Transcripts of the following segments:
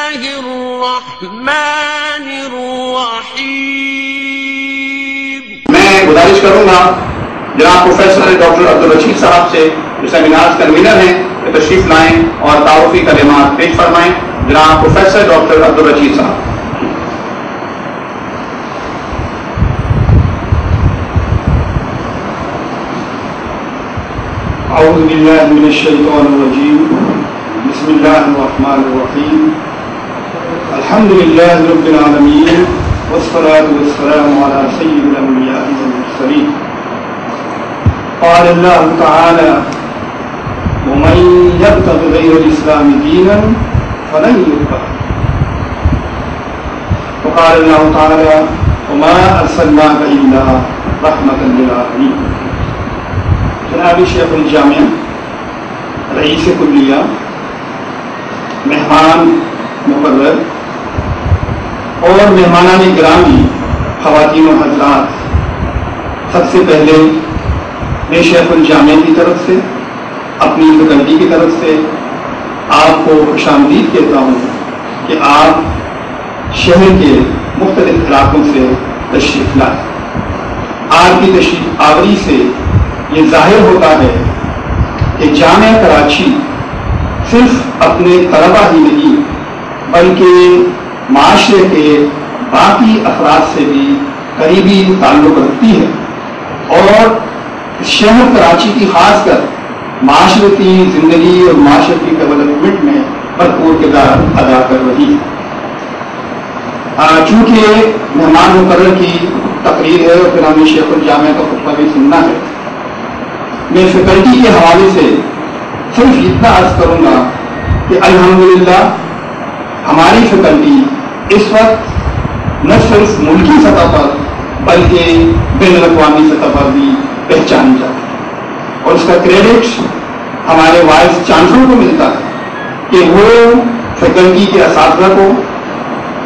الله الرحمن الرحيم. میں گزارش کروں گا جناب پروفیسر ڈاکٹر عبدالرشید صاحب سے جو سیمینار کنوینر ہیں کہ تشریف لائیں اور تعارفی کلمات پیش فرمائیں. جناب پروفیسر ڈاکٹر عبدالرشید صاحب. اعوذ باللہ من الشیطان الرجیم. بسم اللہ الرحمن الرحیم. الحمد للہ رب العالمین والصلاة والسلام علی سید الانبیاء والمرسلین. قال اللہ تعالی ومن یبتغ غیر الاسلام دینا فلن يقبل. وقال اللہ تعالی وما ارسلناک الا رحمة للعالمین. جناب شیخ الجامعہ، رئیس کلیہ، مہمان مقرر اور مہمانان گرامی، خواتین و حضرات، سب سے پہلے میں شیخ الجامعہ کی طرف سے، اپنی فیکلٹی کی طرف سے آپ کو خوش آمدید کہتا ہوں کہ آپ شہر کے مختلف علاقوں سے تشریف لائیں. آپ کی تشریف آوری سے یہ ظاہر ہوتا ہے کہ جامعہ کراچی صرف اپنے طلبہ ہی نہیں بلکہ معاشرے کے باقی افراد سے بھی قریبی تعلق رکھتی ہے اور شہر کراچی کی خاص کر معاشرتی زندگی اور معاشرتی ڈیولپمنٹ میں بھرپور کردار ادا کر رہی ہے. چونکہ مہمان مقرر کی تقریر ہے اور پھر ہمیں شیخ الجامعہ کا خطبہ بھی سننا ہے، میں فیکلٹی کے حوالے سے صرف اتنا عرض کروں گا کہ الحمدللہ ہماری فیکلٹی اس وقت نہ صرف ملکی سطح پر بلکہ بین الاقوامی سطح پر بھی پہچانی جاتی ہے اور اس کا کریڈٹ ہمارے وائس چانسلر کو ملتا ہے کہ وہ فیکلٹی کے اساتذہ کو،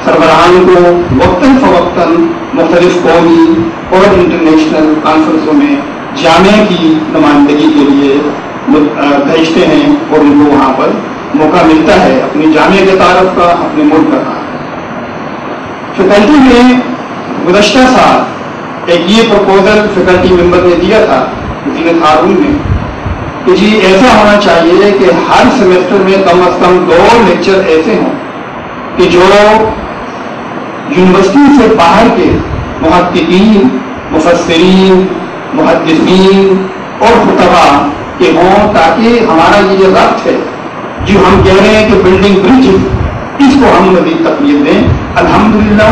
سربراہان کو وقتاً فوقتاً مختلف قومی اور انٹرنیشنل کانفرنسوں میں جامعہ کی نمائندگی کے لیے بھیجتے ہیں اور ان کو وہاں پر موقع ملتا ہے اپنی جامعہ کے تعارف کا، اپنے ملک کا. فیکلٹی میں گزشتہ سال ایک یہ پروپوزل فیکلٹی ممبر نے دیا تھا زینت ہارون نے کہ جی ایسا ہونا چاہیے کہ ہر سیمسٹر میں کم از کم 2 لیکچر ایسے ہوں کہ جو یونیورسٹی سے باہر کے محققین، مفسرین، محدثین اور خطبہ کے ہوں، تاکہ ہمارا یہ جو ربط ہے جو ہم کہہ رہے ہیں کہ بلڈنگ برج، اس کو ہم مزید تقویت دیں. الحمدللہ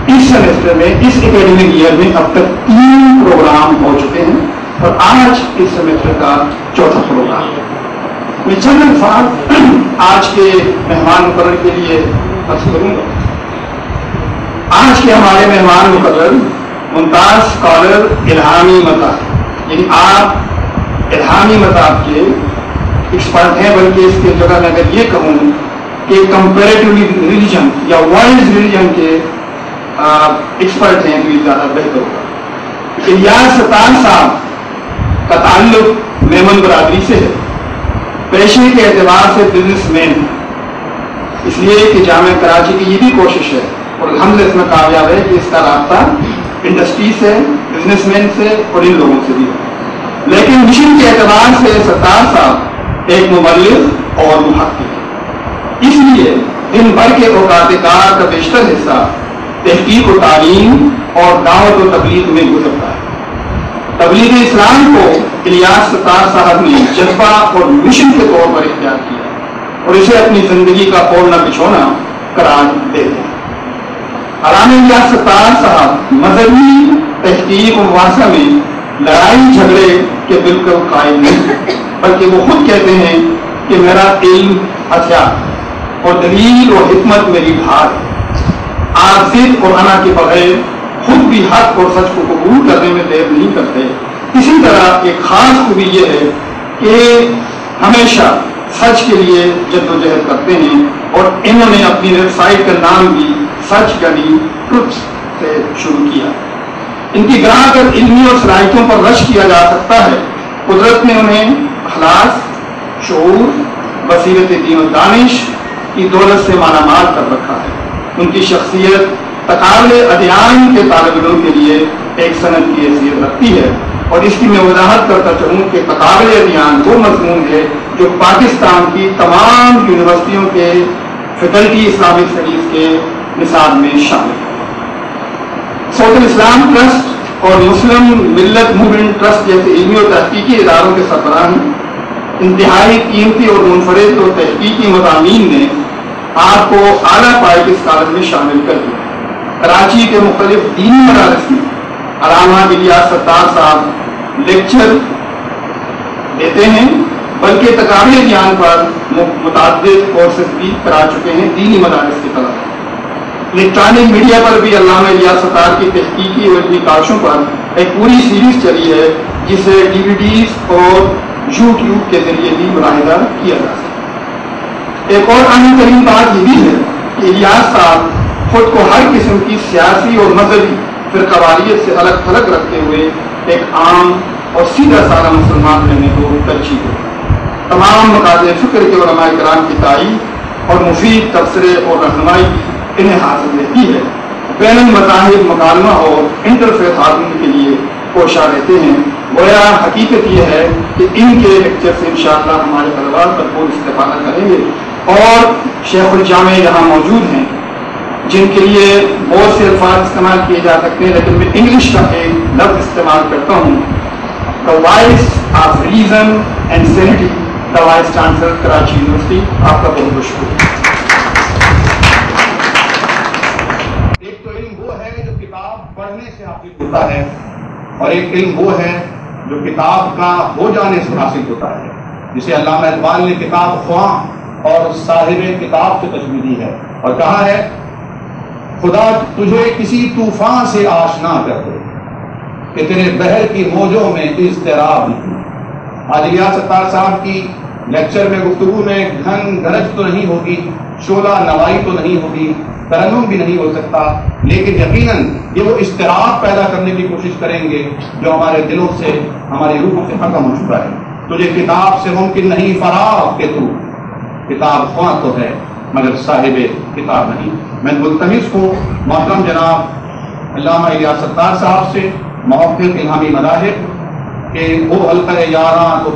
اس سیمسٹر میں، اس اکیڈمک ایئر میں اب تک 3 پروگرام ہو چکے ہیں اور آج اس سیمسٹر کا 4تھا پروگرام ہے. میں چند الفاظ آج کے مہمان مقرر کے لیے عرض کروں گا. آج کے ہمارے مہمان مقرر ممتاز اسکالر الہامی مطاب، یعنی آپ الہامی مطاب کے ایکسپرٹ ہیں، بلکہ اس کی جگہ میں اگر یہ کہوں کہ کمپیریٹیولی ریلیجن یا ورلڈ ریلیجن کے ایکسپرٹ ہیں تو یہ زیادہ بہتر ہوگا. الیاس ستار صاحب کا تعلق میمن برادری سے ہے، پیشے کے اعتبار سے بزنس مین، اس لیے کہ جامعہ کراچی کی یہ بھی کوشش ہے اور الحمدللہ اس میں کامیاب ہے کہ اس کا رابطہ انڈسٹری سے، بزنس مین سے اور ان لوگوں سے بھی ہے. لیکن مشن کے اعتبار سے ستار صاحب ایک مبلغ اور محقق ہے، اس لیے دن بھر کے اوقات کار کا بیشتر حصہ تحقیق و تعلیم اور دعوت و تبلیغ میں گزرتا ہے. تبلیغ اسلام کو الیاس ستار صاحب نے جذبہ اور مشن کے طور پر اختیار کیا اور اسے اپنی زندگی کا اوڑھنا بچھونا قرار دیتے ہیں. علامہ الیاس ستار صاحب مذہبی تحقیق و مباحثہ میں لڑائی جھگڑے کے بالکل قائل نہیں، بلکہ وہ خود کہتے ہیں کہ میرا علم ہتھیار اور دلیل اور حکمت میری دھار ہے. آپ ضد اور انا کے بغیر خود بھی حق اور سچ کو قبول کرنے میں دیر نہیں کرتے. اسی طرح ایک خاص خوبی یہ ہے کہ ہمیشہ سچ کے لیے جدوجہد کرتے ہیں اور انہوں نے اپنی ویب سائٹ کا نام بھی سچ یعنی ٹروتھ سے شروع کیا. ان کی گراں کر علمی اور صلاحیتوں پر رشک کیا جا سکتا ہے. قدرت نے انہیں اخلاص، شعور، بصیرت دین و دانش کی دولت سے مالا مال کر رکھا ہے۔ ان کی شخصیت تقابل ادیان کے طالب علموں کے لیے ایک سند کی حیثیت رکھتی ہے، اور اس کی میں وضاحت کرتا چلوں کہ تقابل ادیان وہ مضمون ہے جو پاکستان کی تمام یونیورسٹیوں کے فیکلٹی اسلامک اسٹڈیز کے نصاب میں شامل ہے۔ سعود الاسلام ٹرسٹ اور مسلم ملت موومنٹ ٹرسٹ جیسے علمی اور تحقیقی اداروں کے سربراہ انتہائی قیمتی اور منفرد اور تحقیقی مضامین نے آپ کو اعلیٰ پائے کے اسکالر میں شامل کر دیا۔ کراچی کے مختلف دینی مدارس میں علامہ الیاس ستار صاحب لیکچر دیتے ہیں، بلکہ تقابل ادیان پر متعدد کورسز بھی کرا چکے ہیں دینی مدارس کی طرف۔ الیکٹرانک میڈیا پر بھی علامہ الیاس ستار کی تحقیقی اور علمی کاوشوں پر ایک پوری سیریز چلی ہے، جسے DVDs اور YouTube کے ذریعے بھی ملاحظہ کیا جا سکتا ہے۔ ایک اور اہم ترین بات یہ بھی ہے کہ الیاس صاحب خود کو ہر قسم کی سیاسی اور مذہبی فرقہ واریت سے الگ تھلگ رکھتے ہوئے ایک عام اور سیدھا سادہ مسلمان رہنے کو ترجیح دیتے۔ تمام مقاصد فکر کے علماء کرام کی تعریف اور مفید تبصرے اور رہنمائی کی انہیں حاصل رہتی ہے۔ بین المذاہب مکالمہ اور انٹرفیتھ ہارمونی کے لیے کوشاں رہتے ہیں۔ گویا حقیقت یہ ہے کہ ان کے لیکچر سے انشاءاللہ ہمارے طلباء بھرپور استفادہ کریں گے، اور شیخ الجامع یہاں موجود ہیں جن کے لیے بہت سے الفاظ استعمال کیے جا سکتے ہیں، لیکن میں انگلش کا ایک لفظ استعمال کرتا ہوں، the voice of reason and sanity, the vice chancellor Karachi university. آپ کا بہت بہت شکریہ۔ ایک تو علم وہ ہے جو کتاب پڑھنے سے حاصل ہوتا ہے، اور ایک علم وہ ہے جو کتاب کا ہو جانے سے حاصل ہوتا ہے، جسے علامہ اقبال نے کتاب خواں اور صاحب کتاب سے تشبیہ دی ہے، اور کہا ہے خدا تجھے کسی طوفان سے آشنا کر دے کہ تیرے بحر کی موجوں میں اضطراب نہیں۔ آج الیاس ستار صاحب کی لیکچر میں گفتگو میں گھن گرج تو نہیں ہوگی، شعلہ نوائی تو نہیں ہوگی، ترنم بھی نہیں ہو سکتا، لیکن یقیناً یہ وہ اضطراب پیدا کرنے کی کوشش کریں گے جو ہمارے دلوں سے، ہماری روحوں سے ختم ہو چکا ہے۔ تجھے کتاب سے ممکن نہیں فراغ کہ تو کتاب خواں تو ہے مگر صاحب کتاب نہیں۔ میں ملتمس کو محترم جناب علامہ الیاس ستار صاحب سے محقق الہامی مذاہب کہ وہ حلقہ یاراں تو